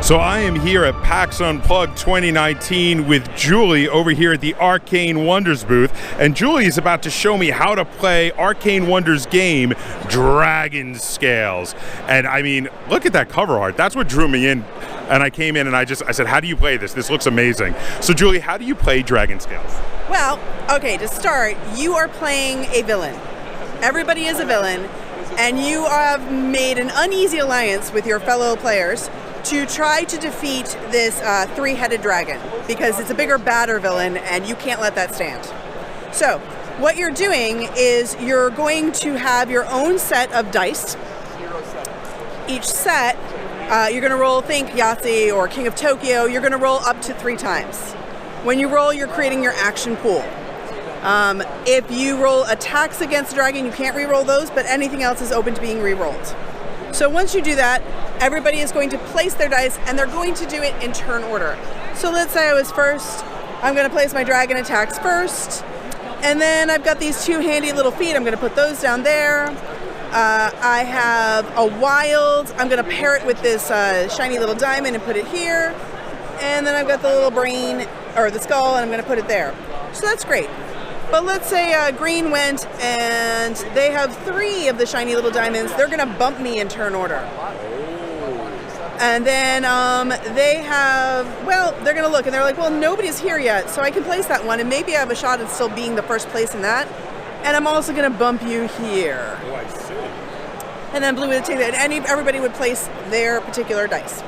So I am here at PAX Unplugged 2019 with Julie over here at the Arcane Wonders booth, and Julie is about to show me how to play Arcane Wonders game, Dragonscales. And I mean, look at that cover art. That's what drew me in. And I came in and I said, how do you play this? This looks amazing. So Julie, how do you play Dragonscales? Well, okay, to start, you are playing a villain. Everybody is a villain, and you have made an uneasy alliance with your fellow players to try to defeat this three-headed dragon, because it's a bigger, badder villain, and you can't let that stand. So, what you're doing is you're going to have your own set of dice. Each set, you're going to roll, think Yahtzee or King of Tokyo, you're going to roll up to 3 times. When you roll, you're creating your action pool. If you roll attacks against the dragon, you can't re-roll those, but anything else is open to being re-rolled. So once you do that, everybody is going to place their dice, and they're going to do it in turn order. So let's say I was first, I'm going to place my dragon attacks first, and then I've got these 2 handy little feet, I'm going to put those down there. I have a wild, I'm going to pair it with this shiny little diamond and put it here, and then I've got the little brain, or the skull, and I'm going to put it there. So that's great. But let's say green went and they have 3 of the shiny little diamonds. They're going to bump me in turn order. And then they have, well, they're going to look and they're like, well, nobody's here yet, so I can place that one, and maybe I have a shot at still being the first place in that. And I'm also going to bump you here. Oh, I see. And then blue would take that, and everybody would place their particular dice.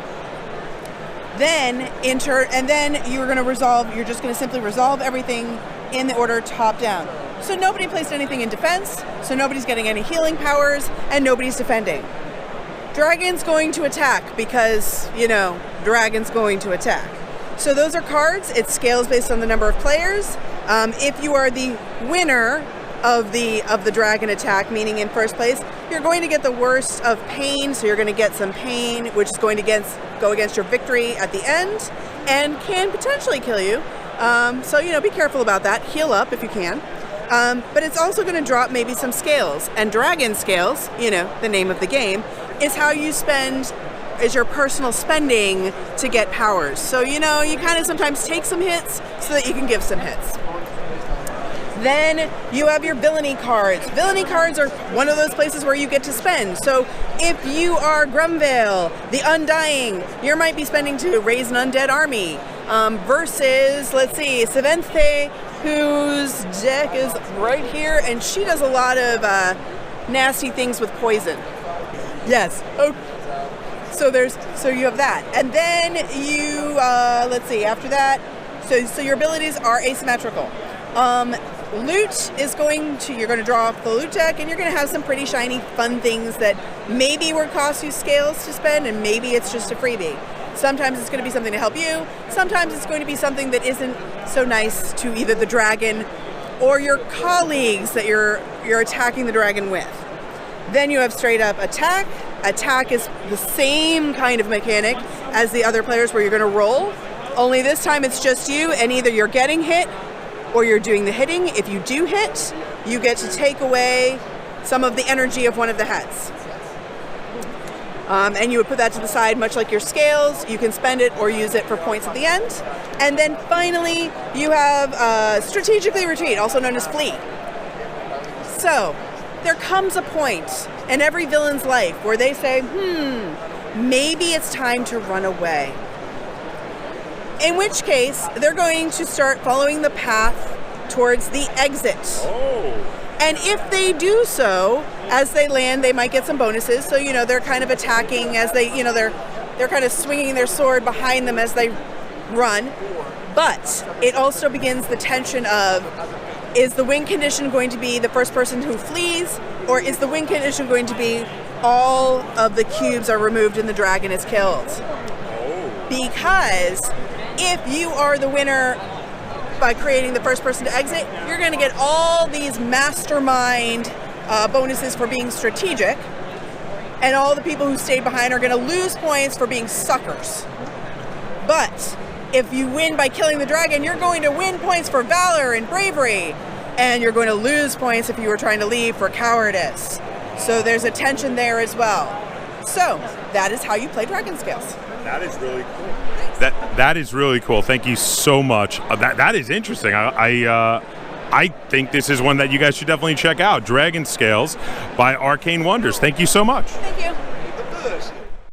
Then and then you're going to resolve, you're just going to simply resolve everything in the order top down. So nobody placed anything in defense, so nobody's getting any healing powers, and nobody's defending. Dragon's going to attack because, you know, dragon's going to attack. So those are cards. It scales based on the number of players. If you are the winner of the dragon attack, meaning in first place, you're going to get the worst of pain, so you're going to get some pain, which is going to go against your victory at the end, and can potentially kill you. So, you know, be careful about that. Heal up if you can. But it's also going to drop maybe some scales. And Dragonscales, you know, the name of the game, is how you spend, is your personal spending to get powers. So, you know, you kind of sometimes take some hits so that you can give some hits. Then you have your villainy cards. Villainy cards are one of those places where you get to spend. So if you are Grumvale, the Undying, you might be spending to raise an undead army. Versus, let's see, Saventhe, whose deck is right here, and she does a lot of nasty things with poison. Yes. Oh. So you have that, and then you let's see. After that, so your abilities are asymmetrical. Loot is you're going to draw off the loot deck, and you're going to have some pretty shiny, fun things that maybe would cost you scales to spend, and maybe it's just a freebie. Sometimes it's going to be something to help you. Sometimes it's going to be something that isn't so nice to either the dragon or your colleagues that you're attacking the dragon with. Then you have straight up attack. Attack is the same kind of mechanic as the other players, where you're going to roll. Only this time it's just you, and either you're getting hit or you're doing the hitting. If you do hit, you get to take away some of the energy of one of the heads. And you would put that to the side, much like your scales. You can spend it or use it for points at the end. And then finally, you have strategically retreat, also known as flee. So there comes a point in every villain's life where they say, maybe it's time to run away. In which case, they're going to start following the path towards the exit. Oh. And if they do so, as they land, they might get some bonuses. So, you know, they're kind of attacking as they, you know, they're kind of swinging their sword behind them as they run. But it also begins the tension of, is the win condition going to be the first person who flees, or is the win condition going to be all of the cubes are removed and the dragon is killed? Because if you are the winner by creating the first person to exit, you're going to get all these mastermind bonuses for being strategic, and all the people who stayed behind are going to lose points for being suckers. But if you win by killing the dragon, you're going to win points for valor and bravery, and you're going to lose points if you were trying to leave for cowardice. So there's a tension there as well. So that is how you play Dragonscales. That is really cool. That is really cool. Thank you so much. That is interesting. I think this is one that you guys should definitely check out. Dragonscales by Arcane Wonders. Thank you so much. Thank you.